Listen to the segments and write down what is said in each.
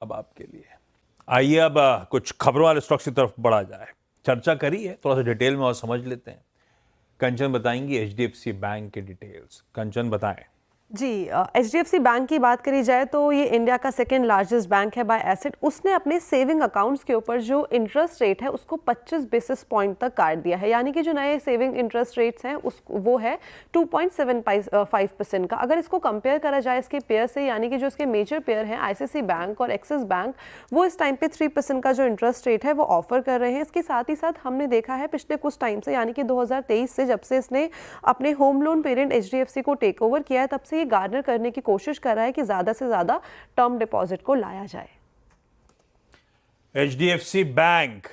अब आपके लिए। आइए अब कुछ खबरों वाले स्टॉक्स की तरफ बढ़ा जाए। चर्चा करी है, थोड़ा सा डिटेल में और समझ लेते हैं। कंचन बताएंगी HDFC बैंक के डिटेल्स। कंचन बताएं। जी, HDFC बैंक की बात करी जाए तो ये इंडिया का सेकेंड लार्जेस्ट बैंक है बाय एसेट। उसने अपने सेविंग अकाउंट्स के ऊपर जो इंटरेस्ट रेट है उसको 25 बेसिस पॉइंट तक काट दिया है, यानी कि जो नए सेविंग इंटरेस्ट रेट्स हैं वो है 2.75% का। अगर इसको कंपेयर करा जाए इसके पेयर से, यानी कि जो इसके मेजर पेयर हैं ICICI बैंक और एक्सिस बैंक, वो इस टाइम पे 3% का जो इंटरेस्ट रेट है वो ऑफर कर रहे हैं। इसके साथ ही साथ हमने देखा है पिछले कुछ टाइम से, यानी कि 2023 से जब से इसने अपने होम लोन पेरेंट HDFC को टेक ओवर किया है, तब से ये गार्नर करने की कोशिश कर रहा है कि ज्यादा से ज्यादा टर्म डिपॉजिट को लाया जाए। HDFC bank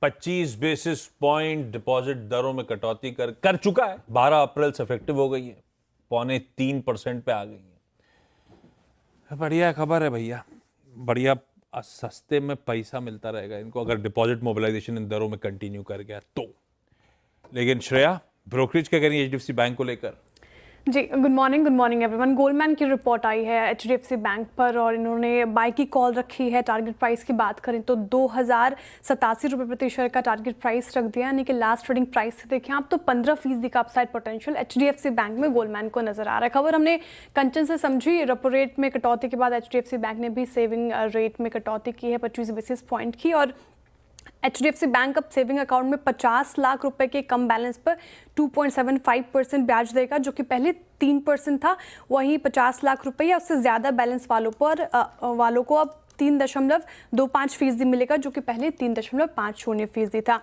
25 basis point deposit दरों में कटौती कर चुका है। 12 अप्रैल से इफेक्टिव हो गई है, 2.25% पे आ गई है। बढ़िया खबर है भैया, बढ़िया सस्ते में पैसा मिलता रहेगा इनको अगर डिपॉजिट मोबिलाइजेशन इन दरों में कंटिन्यू कर गया तो। लेकिन श्रेया, ब्रोकरेज क्या करेंगे HDFC बैंक को लेकर? जी, गुड मॉर्निंग एवरीवन। गोल्डमैन की रिपोर्ट आई है HDFC बैंक पर और इन्होंने बाय की कॉल रखी है। टारगेट प्राइस की बात करें तो 2087 रुपये प्रति शेयर का टारगेट प्राइस रख दिया, यानी कि लास्ट ट्रेडिंग प्राइस से देखें आप तो 15% का अपसाइड पोटेंशियल HDFC बैंक में गोल्डमैन को नजर आ रहा है। खबर हमने कंचन से समझी। रेपो रेट में कटौती के बाद HDFC बैंक ने भी सेविंग रेट में कटौती की है 25 बेसिस पॉइंट की, और HDFC बैंक अब सेविंग अकाउंट में 50 लाख रुपए के कम बैलेंस पर 2.75% ब्याज देगा, जो कि पहले 3% था। वहीं 50 लाख रुपए या उससे ज़्यादा बैलेंस वालों को अब 3.25% मिलेगा, जो कि पहले 3.50% था।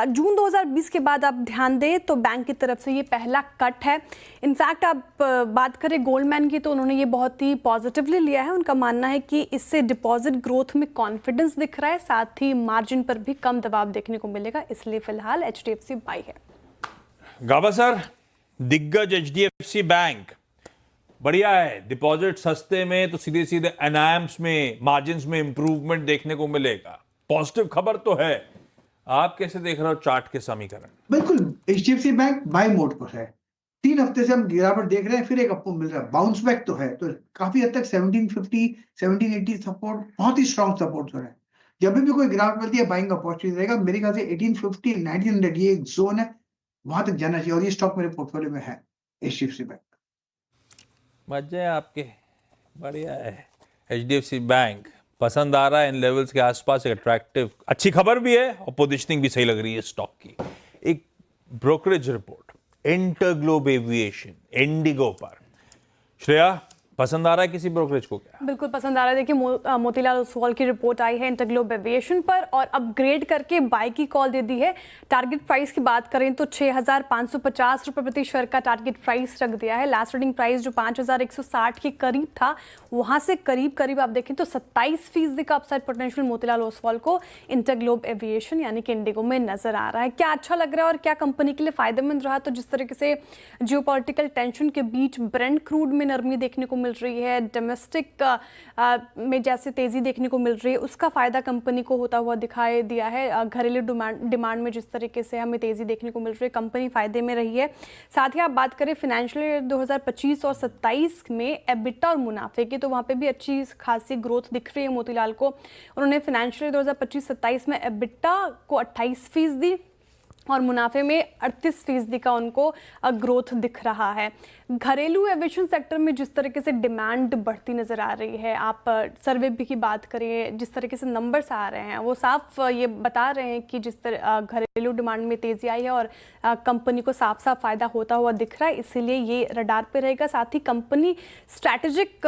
जून 2020 के बाद आप ध्यान दें तो बैंक की तरफ से ये पहला कट है। इनफैक्ट आप बात करें गोल्डमैन की तो उन्होंने ये बहुत ही पॉजिटिवली लिया है। उनका मानना है कि इससे डिपॉजिट ग्रोथ में कॉन्फिडेंस दिख रहा है, साथ ही मार्जिन पर भी कम दबाव देखने को मिलेगा, इसलिए फिलहाल HDFC बाई है। गाबा सर, दिग्गज HDFC बैंक बढ़िया है, डिपॉजिट सस्ते में तो सीधे सीधे एनआईएम्स में, मार्जिन्स में इंप्रूवमेंट देखने को मिलेगा। पॉजिटिव खबर तो है। आप कैसे देख रहे हो चार्ट के समीकरण? बिल्कुल, HDFC बैंक बाय मोड पर है। 3 हफ्ते से हम गिरावट देख रहे हैं, फिर एक अप मिल रहा है, बाउंस बैक तो है। तो काफी हद तक 1750 1780 सपोर्ट बहुत ही स्ट्रॉन्ग सपोर्ट हो रहा है। जब भी कोई गिरावट मिलती है बाइंग अपॉर्चुनिटी रहेगा। मेरे ख्याल से 1850 1900 ये एक जोन है, वहां तक जाना चाहिए, और ये स्टॉक मेरे पोर्टफोलियो में है HDFC बैंक। मजे आपके, बढ़िया है। HDFC बैंक पसंद आ रहा है, इन लेवल्स के आसपास एक अट्रैक्टिव अच्छी खबर भी है और पोजीशनिंग भी सही लग रही है स्टॉक की। एक brokerage report InterGlobe aviation Indigo पर, श्रेया पसंद आ रहा है किसी ब्रोकरेज को? क्या बिल्कुल पसंद आ रहा है। देखिए, मोतीलाल ओसवाल की रिपोर्ट आई है इंटरग्लोब एविएशन पर और अपग्रेड करके बाय की कॉल दे दी है। टारगेट प्राइस की बात करें तो 6,550 रुपये प्रति शेयर का टारगेट प्राइस रख दिया है। लास्ट ट्रेडिंग प्राइस जो 5,160 के करीब था, वहां से करीब आप देखें तो 27% का अपसाइड पोटेंशियल मोतीलाल ओसवाल को इंटरग्लोब एविएशन यानी कि इंडिगो में नजर आ रहा है। क्या अच्छा लग रहा है और क्या कंपनी के लिए फायदेमंद रहा? तो जिस तरीके से जियोपॉलिटिकल टेंशन के बीच ब्रेंट क्रूड में नरमी देखने को मिल रही है, डोमेस्टिक में जैसे तेजी देखने को मिल रही है, उसका फायदा कंपनी को होता हुआ दिखाई दिया है। घरेलू डिमांड में जिस तरीके से हमें तेजी देखने को मिल रही है, कंपनी फायदे में रही है। साथ ही आप बात करें फाइनेंशियल ईयर 2025 और 27 में एबिटा और मुनाफे की, तो वहाँ पे भी अच्छी खासी ग्रोथ दिख रही है मोतीलाल को। उन्होंने फाइनेंशियल ईयर 2025-27 में एबिटा को 28% और मुनाफे में 38% का उनको ग्रोथ दिख रहा है। घरेलू एविएशन सेक्टर में जिस तरीके से डिमांड बढ़ती नज़र आ रही है, आप सर्वे भी की बात करिए, जिस तरीके से नंबर्स आ रहे हैं वो साफ ये बता रहे हैं कि जिस तरह घरेलू डिमांड में तेज़ी आई है और कंपनी को साफ फ़ायदा होता हुआ दिख रहा है, इसीलिए ये रडार पे रहेगा। साथ ही कंपनी स्ट्रैटेजिक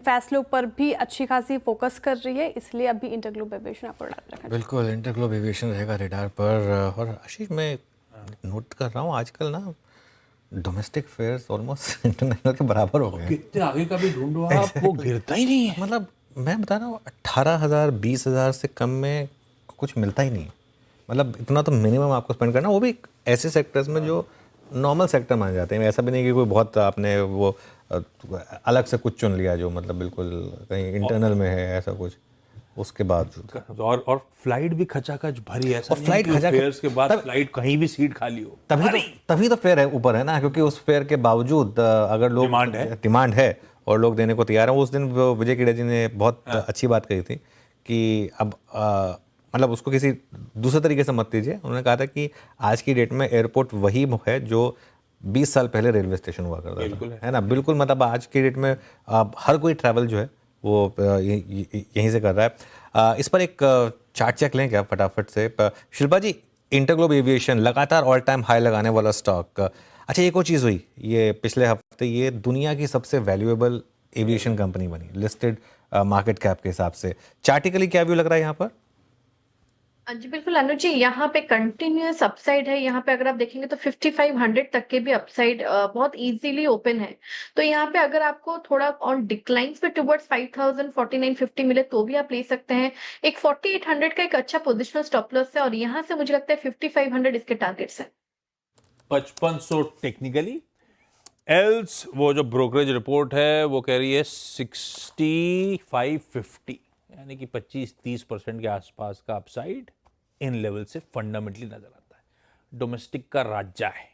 फैसलों पर भी अच्छी खासी फोकस कर रही है, इसलिए अभी इंटरग्लोब एविएशन आपको रडार पर रखा। बिल्कुल, इंटरग्लोब एविएशन रहेगा रडार पर। और आशीष, मैं नोट कर रहा हूँ आजकल ना डोमेस्टिक फेयर्स ऑलमोस्ट इंटरनेशनल के बराबर हो गए। कितने आगे का भी ढूंढो आप, वो गिरता ही नहीं है। मतलब मैं बता रहा हूँ 18,000 20,000 से कम में कुछ मिलता ही नहीं। मतलब इतना तो मिनिमम आपको स्पेंड करना, वो भी ऐसे सेक्टर्स में जो नॉर्मल सेक्टर माने जाते हैं। ऐसा भी नहीं कि कोई बहुत आपने वो अलग से कुछ चुन लिया जो मतलब बिल्कुल कहीं इंटरनल में है, ऐसा कुछ। उसके बाद और फ्लाइट भी खचाखच भरी है, और फ्लाइट फेयर्स के बाद फ्लाइट कहीं भी सीट खाली हो, तभी तो फेयर है ऊपर है ना, क्योंकि उस फेयर के बावजूद अगर लोग डिमांड है और लोग देने को तैयार हैं। उस दिन वो विजय किड़ा जी ने बहुत अच्छी बात कही थी कि अब मतलब उसको किसी दूसरे तरीके से मत लीजिए। उन्होंने कहा था कि आज की डेट में एयरपोर्ट वही है जो 20 साल पहले रेलवे स्टेशन हुआ करता था, है ना। बिल्कुल, मतलब आज की डेट में हर कोई ट्रैवल जो है वो यहीं से कर रहा है। इस पर एक चार्ट चेक लें क्या फटाफट से शिल्पा जी। इंटरग्लोब एविएशन लगातार ऑल टाइम हाई लगाने वाला स्टॉक। अच्छा, एक और चीज़ हुई ये पिछले हफ्ते, ये दुनिया की सबसे वैल्यूएबल एविएशन कंपनी बनी लिस्टेड मार्केट कैप के हिसाब से। चार्टिकली क्या व्यू लग रहा है यहाँ पर? जी बिल्कुल अनुज जी, यहाँ पे कंटिन्यूअस अपसाइड है। यहाँ पे अगर आप देखेंगे तो 5500 तक के भी अपसाइड बहुत इजीली ओपन है। तो यहाँ पे अगर आपको थोड़ा ऑन डिक्लाइंस पे टुवर्ड्स 5000 4950 मिले तो भी आप ले सकते हैं। एक 4800 का एक अच्छा पोजिशनल स्टॉप लॉस है और यहाँ से मुझे लगता है 5500 इसके टारगेट्स है। 5500 टेक्निकली, एल्स वो जो ब्रोकरेज रिपोर्ट है वो कह रही है 6550, यानी कि 25-30% के आसपास का अपसाइड इन लेवल से फंडामेंटली नजर आता है। डोमेस्टिक का राज्य है,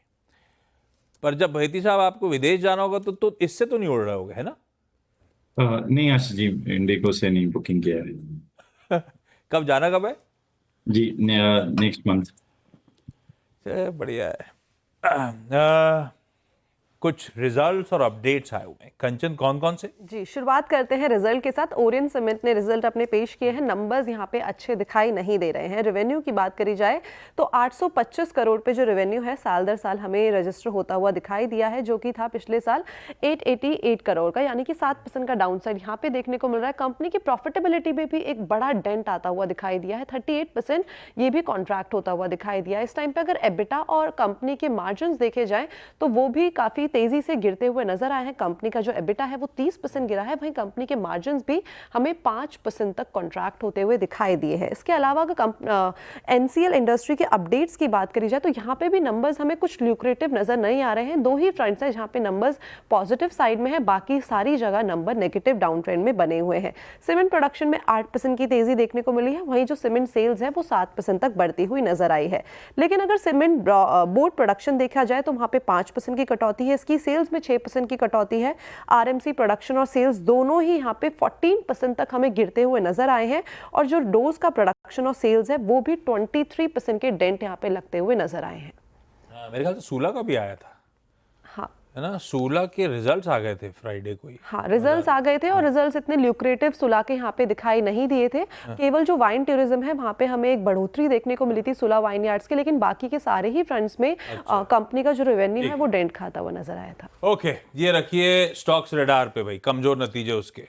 पर जब भैती साहब आपको विदेश जाना होगा तो इससे तो नहीं उड़ रहे होगे, है ना? नहीं आशीष जी, इंडिगो से नहीं बुकिंग किया है। कब जाना कब है जी नेक्स्ट मंथ। बढ़िया है। कुछ रिजल्ट्स और अपडेट्स आए हुए हैं कंचन, कौन कौन से? जी, शुरुआत करते हैं रिजल्ट के साथ। ओरिएंट सीमेंट ने रिजल्ट अपने पेश किए हैं। नंबर्स यहाँ पे अच्छे दिखाई नहीं दे रहे हैं। रेवेन्यू की बात करी जाए तो 825 करोड़ पे जो रेवेन्यू है साल दर साल हमें रजिस्टर होता हुआ दिखाई दिया है, जो कि था पिछले साल 888 करोड़ का, यानी कि 7% का डाउन साइड यहाँ पे देखने को मिल रहा है। कंपनी की प्रॉफिटेबिलिटी में भी एक बड़ा डेंट आता हुआ दिखाई दिया है, 38% ये भी कॉन्ट्रैक्ट होता हुआ दिखाई दिया है। इस टाइम पे अगर एबिटा और कंपनी के मार्जिन देखे जाए तो वो भी काफी तेजी से गिरते हुए नजर आए हैं। कंपनी का जो एबिटा है वो 30% गिरा है, वहीं कंपनी के मार्जिन्स भी हमें 5% तक कॉन्ट्रैक्ट होते हुए दिखाई दिए हैं। इसके अलावा अगर एनसीएल इंडस्ट्री के अपडेट्स की बात करी जाए तो यहाँ पे भी नंबर्स हमें कुछ ल्यूक्रेटिव नजर नहीं आ रहे हैं। दो ही फ्रंट्स है जहाँ पे नंबर्स पॉजिटिव साइड में है, बाकी सारी जगह नंबर नेगेटिव डाउन ट्रेंड में बने हुए हैं। सीमेंट प्रोडक्शन में 8% की तेजी देखने को मिली है, वहीं जो सीमेंट सेल्स है वो 7% तक बढ़ती हुई नजर आई है। लेकिन अगर सीमेंट बोर्ड प्रोडक्शन देखा जाए तो वहाँ पे 5% की कटौती है, इसकी सेल्स में 6% की कटौती है। आरएमसी प्रोडक्शन और सेल्स दोनों ही यहाँ पे 14% तक हमें गिरते हुए नजर आए हैं, और जो डोज का प्रोडक्शन और सेल्स है वो भी 23% के डेंट यहाँ पे लगते हुए नजर आए हैं। मेरे ख्याल से सूला का भी आया था, हाँ है ना? सूला के रिजल्ट्स आ गए थे फ्राइडे को ही। हाँ, रिजल्ट्स आ गए थे और रिजल्ट्स इतने ल्यूक्रेटिव सुला के यहाँ पे दिखाई नहीं दिए थे। केवल जो वाइन टूरिज्म है वहाँ पे हमें एक बढ़ोतरी देखने को मिली थी सुला वाइन यार्ड्स के, लेकिन बाकी के सारे ही फ्रंट्स में कंपनी का जो रेवेन्यू है वो डेंट खाता हुआ नजर आया था। ओके, ये रखिए स्टॉक्स रेडार पे भाई, कमजोर नतीजे उसके।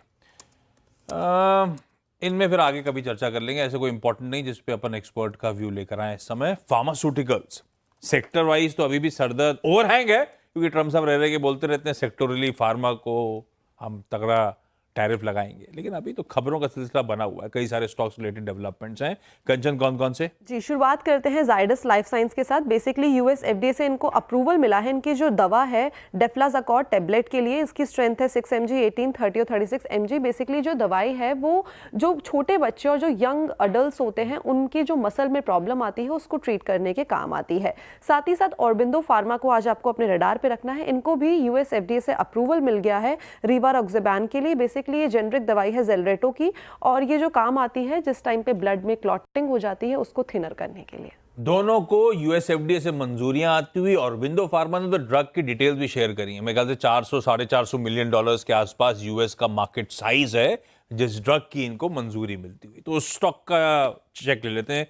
इनमें फिर आगे कभी चर्चा कर लेंगे, ऐसे कोई इंपॉर्टेंट नहीं जिसपे अपन एक्सपर्ट का व्यू लेकर आए। इस समय फार्मास्यूटिकल्स सेक्टर वाइज तो अभी भी सरदर्द ओवरहैंग है, क्योंकि ट्रम्प साहब रह के बोलते रहते हैं सेक्टोरली फार्मा को हम तगड़ा टैरिफ लगाएंगे, लेकिन अभी तो खबरों का सिलसिला बना हुआ है। कई सारे स्टॉक्स रिलेटेड डेवलपमेंट्स हैं। कंचन, कौन कौन से? जी, शुरुआत करते हैं जाइडस लाइफ साइंस के साथ। बेसिकली यूएस एफडीए से इनको अप्रूवल मिला है। इनकी जो दवा है डेफ्लाजाकॉर्ड टेबलेट के लिए, इसकी स्ट्रेंथ है 6 mg, 18, 30 और 36 mg। बेसिकली जो दवाई है वो जो छोटे बच्चे और जो यंग अडल्ट होते हैं उनकी जो मसल में प्रॉब्लम आती है उसको ट्रीट करने के काम आती है। साथ ही साथ ऑरबिंदो फार्मा को आज आपको अपने रडार पे रखना है। इनको भी यूएस एफडीए से अप्रूवल मिल गया है रिवारोक्सेबैन के लिए। बेसिकली ये जेनरिक दवाई है जेलरेटो की, और ये जो काम आती है जिस टाइम पे ब्लड में क्लॉटिंग हो जाती है उसको थिनर करने के लिए। दोनों को यूएसएफडीए से मंजूरियां आती हुई, और विंडो फार्मा ने तो ड्रग की डिटेल्स भी शेयर करी है। मेरे ख्याल से 400-450 मिलियन डॉलर्स के आसपास यूएस का मार्केट साइज है जिस ड्रग की इनको मंजूरी मिलती हुई। तो उस स्टॉक का चेक ले लेते हैं।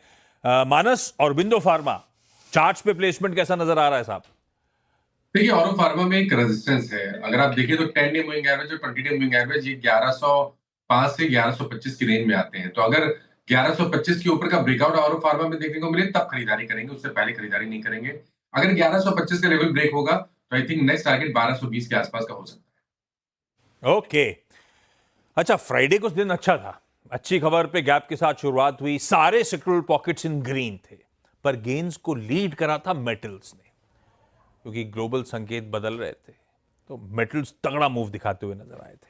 मानस, और विंडो फार्मा चार्ट्स पे प्लेसमेंट कैसा नजर आ रहा है साहब? देखिए, ऑरो फार्मा में एक रेजिस्टेंस है। अगर आप देखें तो 10 डे मूविंग एवरेज और 20 डे मूविंग एवरेज ये 1105 से 1125 की रेंज में आते हैं। तो अगर 1125 के ऊपर का ब्रेकआउट ऑरो फार्मा में देखने को मिले तब खरीदारी करेंगे, उससे पहले खरीदारी नहीं करेंगे। अगर 1125 का लेवल ब्रेक होगा तो आई थिंक नेक्स्ट टारगेट 1220 के आसपास का हो सकता है। ओके, अच्छा, फ्राइडे को दिन अच्छा था। अच्छी खबर पे गैप के साथ शुरुआत हुई। सारे सेक्टोरल पॉकेट्स इन ग्रीन थे, पर गेन्स को लीड करा था मेटल्स ने, क्योंकि ग्लोबल संकेत बदल रहे थे। तो मेटल्स तगड़ा मूव दिखाते हुए नजर आए थे।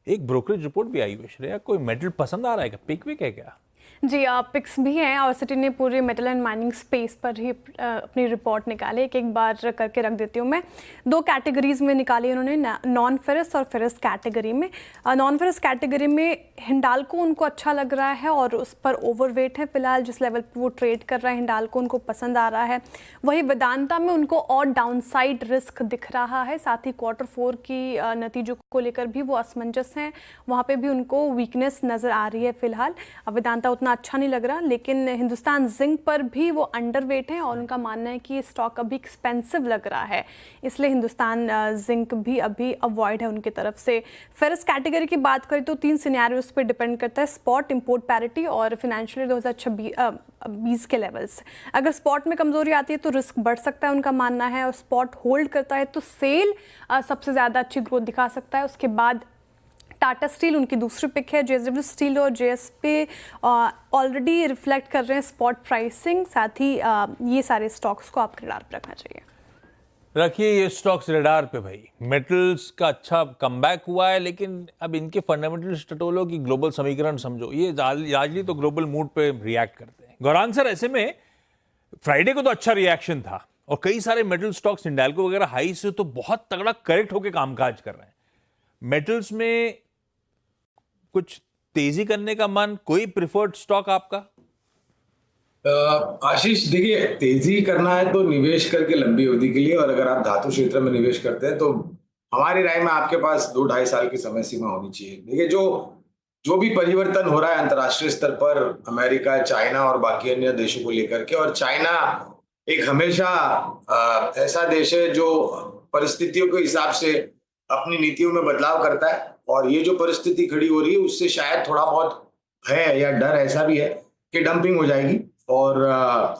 एक ब्रोकरेज रिपोर्ट भी आई हुई। श्रेया, कोई मेटल पसंद आ रहा है क्या? पिकविक है क्या? जी, पिक्स भी हैं और सिटी ने पूरे मेटल एंड माइनिंग स्पेस पर ही अपनी रिपोर्ट निकाली। एक बार करके रख देती हूँ मैं। 2 कैटेगरीज में निकाली उन्होंने, नॉन फेरस और फेरस कैटेगरी में। नॉन फेरस कैटेगरी में हिंडाल्को उनको अच्छा लग रहा है और उस पर ओवरवेट है फिलहाल, जिस लेवल पर वो ट्रेड कर रहा है हिंडाल्को उनको पसंद आ रहा है। वही वेदांता में उनको और डाउनसाइड रिस्क दिख रहा है, साथ ही Q4 की नतीजों को लेकर भी वो असमंजस हैं, वहाँ पे भी उनको वीकनेस नज़र आ रही है फिलहाल। वेदांता उतना अच्छा नहीं लग रहा, लेकिन हिंदुस्तान जिंक पर भी वो अंडरवेट है और उनका मानना है कि स्टॉक अभी एक्सपेंसिव लग रहा है, इसलिए हिंदुस्तान जिंक भी अभी अवॉइड है उनकी तरफ से। फेरस कैटेगरी की बात करें तो 3 सिनेरियोस पे डिपेंड करता है, स्पॉट, इंपोर्ट पैरिटी और फाइनेंशियल 2026-20 के लेवल्स। अगर स्पॉट में कमजोरी आती है तो रिस्क बढ़ सकता है उनका मानना है, और स्पॉट होल्ड करता है तो सेल सबसे ज़्यादा अच्छी ग्रोथ दिखा सकता है। उसके बाद टाटा स्टील उनकी दूसरी पिक है, JSW स्टील और JSP ऑलरेडी रिफ्लेक्ट कर रहे हैं स्पॉट प्राइसिंग, साथ ही ये सारे स्टॉक्स को आपके रडार पर रखना चाहिए। रखिए ये स्टॉक्स रडार पे भाई। मेटल्स का अच्छा कमबैक हुआ है, लेकिन अब इनके फंडामेंटल्स टटोलो की ग्लोबल समीकरण समझो, ये लार्जली तो ग्लोबल मूड पे रिएक्ट करते हैं। गौरांग सर, ऐसे में फ्राइडे को तो अच्छा रिएक्शन था और कई सारे मेटल स्टॉक्स हिंडाल्को वगैरह हाई से तो बहुत तगड़ा करेक्ट होकर कामकाज कर रहे हैं। मेटल्स में कुछ तेजी करने का मन, कोई प्रिफर्ड स्टॉक आपका? आशीष, देखिए, तेजी करना है तो निवेश करके लंबी अवधि के लिए, और अगर आप धातु क्षेत्र में निवेश करते हैं तो हमारी राय में आपके पास 2-2.5 साल की समय सीमा होनी चाहिए। देखिए, जो भी परिवर्तन हो रहा है अंतर्राष्ट्रीय स्तर पर, अमेरिका, चाइना और बाकी अन्य देशों को लेकर के, और चाइना एक हमेशा ऐसा देश है जो परिस्थितियों के हिसाब से अपनी नीतियों में बदलाव करता है, और ये जो परिस्थिति खड़ी हो रही है उससे शायद थोड़ा बहुत है या डर ऐसा भी है कि डंपिंग हो जाएगी, और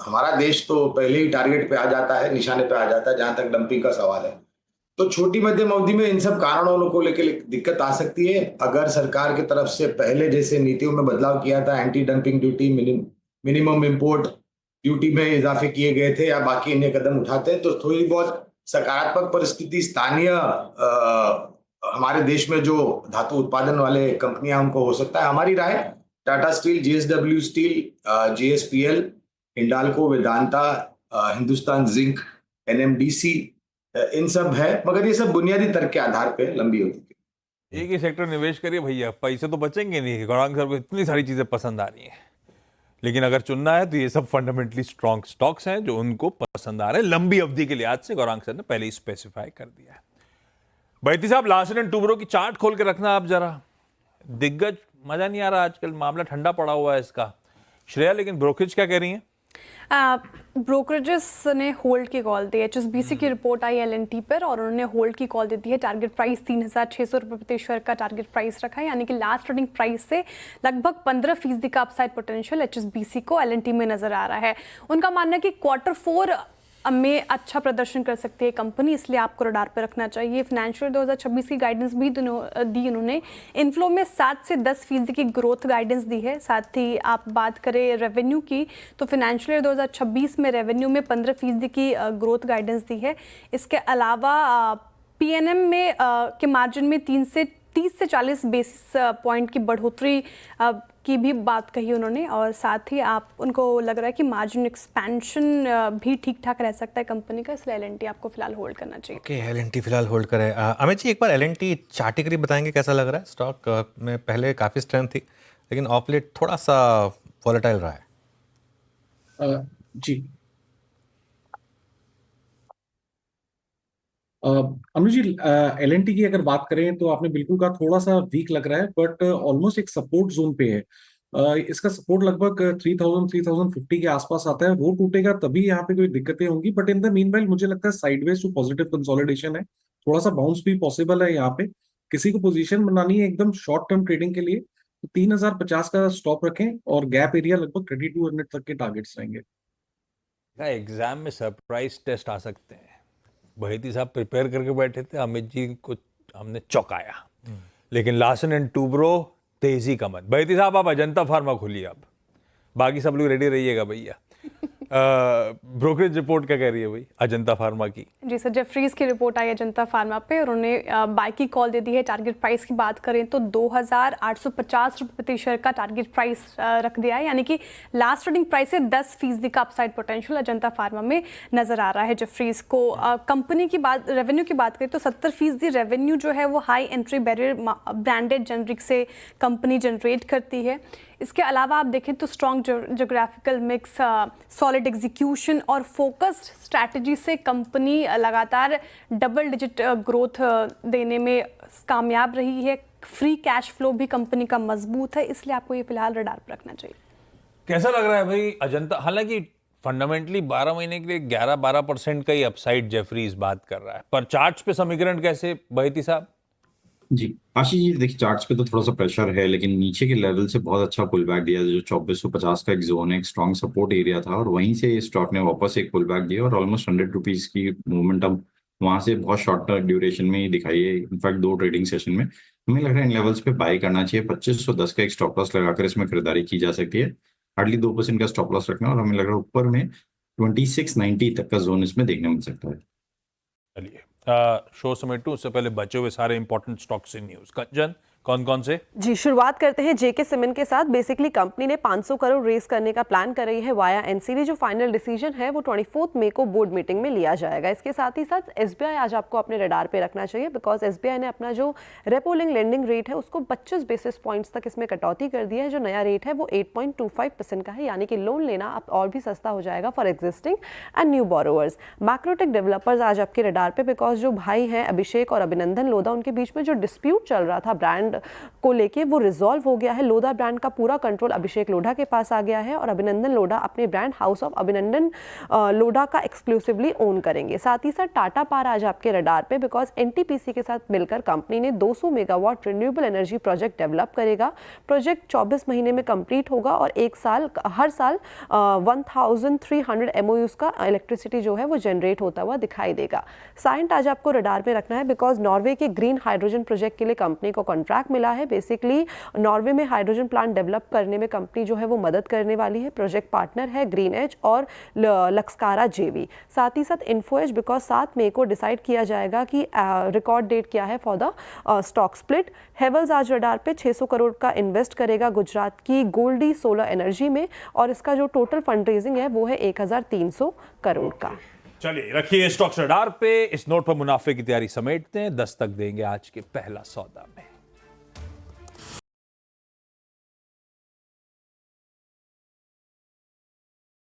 हमारा देश तो पहले ही टारगेट पे आ जाता है, निशाने पे आ जाता है जहां तक डंपिंग का सवाल है। तो छोटी मध्यम अवधि में इन सब कारणों को लेकर दिक्कत आ सकती है। अगर सरकार की तरफ से पहले जैसे नीतियों में बदलाव किया था, anti dumping duty, minimum import duty में इजाफे किए गए थे, या बाकी अन्य कदम उठाते हैं, तो थोड़ी बहुत सकारात्मक परिस्थिति स्थानीय हमारे देश में जो धातु उत्पादन वाले कंपनियां उनको हो सकता है। हमारी राय Tata steel, JSW steel, JSPL, Hindalco, Vedanta, Hindustan zinc, NMDC, इन सब है, मगर ये सब बुनियादी तर्क के आधार पे लंबी अवधि के। एक ही सेक्टर निवेश करिए भैया, पैसे तो बचेंगे नहीं। गौरांग सर को इतनी सारी चीजें पसंद आ रही हैं, लेकिन अगर चुनना है तो ये सब फंडामेंटली स्ट्रॉन्ग स्टॉक्स हैं जो उनको पसंद आ रहे हैं लंबी अवधि के लिहाज से। गौरांग सर ने पहले ही स्पेसिफाई कर दिया है। बैती साहब, लार्सन एंड टुब्रो की चार्ट खोल के रखना आप जरा। दिग्गज मजा नहीं आ रहा आजकल, मामला ठंडा पड़ा हुआ है इसका। श्रेया, लेकिन ब्रोकरेज क्या कह रही हैं? ब्रोकरेजेस ने होल्ड की कॉल दी है। HSBC की रिपोर्ट आई LNT पर और उन्होंने होल्ड की कॉल दे दी है। टारगेट प्राइस 3,600 रुपये प्रति शेयर का टारगेट प्राइस रखा है, यानी कि लास्ट ट्रेडिंग प्राइस से लगभग 15% का अपसाइड पोटेंशियल HSBC को LNT में नजर आ रहा है। उनका मानना है कि Q4 में अच्छा प्रदर्शन कर सकती है कंपनी, इसलिए आपको रडार पर रखना चाहिए। फाइनेंशियल 2026 की गाइडेंस भी दी उन्होंने। इनफ्लो में 7 से 10% की ग्रोथ गाइडेंस दी है। साथ ही आप बात करें रेवेन्यू की तो फाइनेंशियल 2026 में रेवेन्यू में 15% की ग्रोथ गाइडेंस दी है। इसके अलावा PNM में के मार्जिन में 30 से 40 बेसिस पॉइंट की बढ़ोतरी की भी बात कही उन्होंने, और साथ ही आप उनको लग रहा है कि मार्जिन एक्सपेंशन भी ठीक ठाक रह सकता है कंपनी का, इसलिए LNT आपको फिलहाल होल्ड करना चाहिए। ओके, LNT फिलहाल होल्ड करें। अमित जी, एक बार LNT चार्टिकली बताएंगे कैसा लग रहा है? स्टॉक में पहले काफ़ी स्ट्रेंथ थी, लेकिन ऑफ लेट थोड़ा सा वॉलेटाइल रहा है। जी, अनुज जी, LNT की अगर बात करें तो आपने बिल्कुल कहा थोड़ा सा वीक लग रहा है, बट ऑलमोस्ट एक सपोर्ट जोन पे है। इसका सपोर्ट लगभग 3050 के आसपास आता है। वो टूटेगा तभी यहाँ पे कोई दिक्कतें होंगी, बट इन द मीनवाइल मुझे लगता है साइडवेज टू पॉजिटिव कंसोलिडेशन है, थोड़ा सा बाउंस भी पॉसिबल है यहाँ पे। किसी को पोजीशन बनानी है एकदम शॉर्ट टर्म ट्रेडिंग के लिए तो 3050 का स्टॉप रखें, और गैप एरिया लगभग 3200 तक के टारगेट्स रहेंगे। एग्जाम में सरप्राइज टेस्ट आ सकते हैं। बहेती साहब प्रिपेयर करके बैठे थे, अमित जी को हमने चौंकाया, लेकिन लार्सन एंड टुब्रो तेजी का मन। बहेती साहब, आप अजंता फार्मा खोलिए, अब बाकी सब लोग रेडी रहिएगा भैया। ब्रोकरेज रिपोर्ट क्या कह रही है भाई अजंता फार्मा की? जी सर, जेफरीज की रिपोर्ट आई अजंता फार्मा पे और उन्होंने बाय की कॉल दे दी है। टारगेट प्राइस की बात करें तो 2,850 रुपये प्रति शेयर का टारगेट प्राइस रख दिया है, यानी कि लास्ट ट्रेडिंग प्राइस से 10% का अपसाइड पोटेंशियल अजंता फार्मा में नजर आ रहा है जेफरीज को। कंपनी की बात, रेवेन्यू की बात करें तो 70% रेवेन्यू जो है वो high entry barrier branded generic से कंपनी जनरेट करती है। इसके अलावा आप देखें तो strong geographical mix, solid execution और फोकस्ड स्ट्रैटेजी से कंपनी लगातार डबल डिजिट ग्रोथ देने में कामयाब रही है। फ्री कैश फ्लो भी कंपनी का मजबूत है, इसलिए आपको ये फिलहाल रडार पर रखना चाहिए। कैसा लग रहा है भाई अजंता? हालांकि फंडामेंटली 12 महीने के लिए 11-12% का ही अपसाइड जेफरीज बात कर रहा है, पर चार्ट्स पे समीकरण कैसे बहेती साहब? जी आशीष जी, देखिए चार्ट्स पे तो थोड़ा सा प्रेशर है, लेकिन नीचे के लेवल से बहुत अच्छा पुल बैक दिया। जो 2450 का एक जोन है, एक स्ट्रॉन्ग सपोर्ट एरिया था, और वहीं से स्टॉक ने वापस एक पुल बैक दिया और ऑलमोस्ट 100 रुपीज की मोमेंटम वहां से बहुत शॉर्ट ड्यूरेशन में ही दिखाई है। इनफैक्ट 2 ट्रेडिंग सेशन में हमें लग रहा है इन लेवल्स पे बाय करना चाहिए। 2510 का एक स्टॉप लॉस लगाकर इसमें खरीदारी की जा सकती है। हार्डली 2% का स्टॉप लॉस रखना, और हमें लग रहा है ऊपर में 2690 तक का जोन इसमें देखने मिल सकता है। चलिए शो समेटू, उससे पहले बचे हुए सारे इंपॉर्टेंट स्टॉक्स से न्यूज। कंचन, कौन कौन से? जी, शुरुआत करते हैं जेके सीमेंट के साथ। बेसिकली कंपनी ने 500 करोड़ रेस करने का प्लान कर रही है वाया एनसीडी। जो फाइनल डिसीजन है वो 24 मई को बोर्ड मीटिंग में लिया जाएगा। इसके साथ ही साथ एसबीआई आज आपको अपने रडार पे रखना चाहिए, बिकॉज एसबीआई ने अपना जो रेपो लिंक लेंडिंग रेट है उसको 25 बेसिस पॉइंट्स तक इसमें कटौती कर दी है। जो नया रेट है वो 8.25% का है, यानी कि लोन लेना अब और भी सस्ता हो जाएगा for existing and new borrowers. Macrotech developers आज आपके रडार पे, बिकॉज जो भाई हैं अभिषेक और अभिनंदन लोधा, उनके बीच में जो डिस्प्यूट चल रहा था ब्रांड को लेके, वो रिजॉल्व हो गया है। लोधा ब्रांड का पूरा कंट्रोल अभिषेक लोढ़ा के पास आ गया है और अभिनंदन लोढ़ा अपने ब्रांड हाउस ऑफ अभिनंदन लोढ़ा का एक्सक्लूसिवली ओन करेंगे। साथ ही साथ टाटा पावर आज आपके रडार पे, बिकॉज एनटीपीसी के साथ मिलकर कंपनी ने 200 megawatt renewable energy project develop करेगा। प्रोजेक्ट 24 महीने में कंप्लीट होगा और हर साल 1300 एमओयूज का इलेक्ट्रिसिटी जो है वो जनरेट होता हुआ दिखाई देगा। साइंट आज आपको रडार पे रखना है, बिकॉज नॉर्वे के ग्रीन हाइड्रोजन प्रोजेक्ट के लिए कंपनी को कॉन्ट्रैक्ट मिला है। बेसिकली नॉर्वे में हाइड्रोजन प्लांट डेवलप करने में कंपनी जो है वो मदद करने वाली है। प्रोजेक्ट पार्टनर है ग्रीन एज और लक्सकारा जेवी। साथ ही साथ इन्फो एज, बिकॉज 7 मई को डिसाइड किया जाएगा कि रिकॉर्ड डेट क्या है for the stock split. Havells आज रडार पे 600 करोड़ का इन्वेस्ट करेगा गुजरात की गोल्डी सोलर एनर्जी में, और इसका जो टोटल फंड रेजिंग है वो है 1300 करोड़ का। चलिए रखिए स्टॉक्स रडार पे। इस नोट पर मुनाफे की तैयारी समेटते हैं। 10 तक देंगे आज के पहला सौदा में।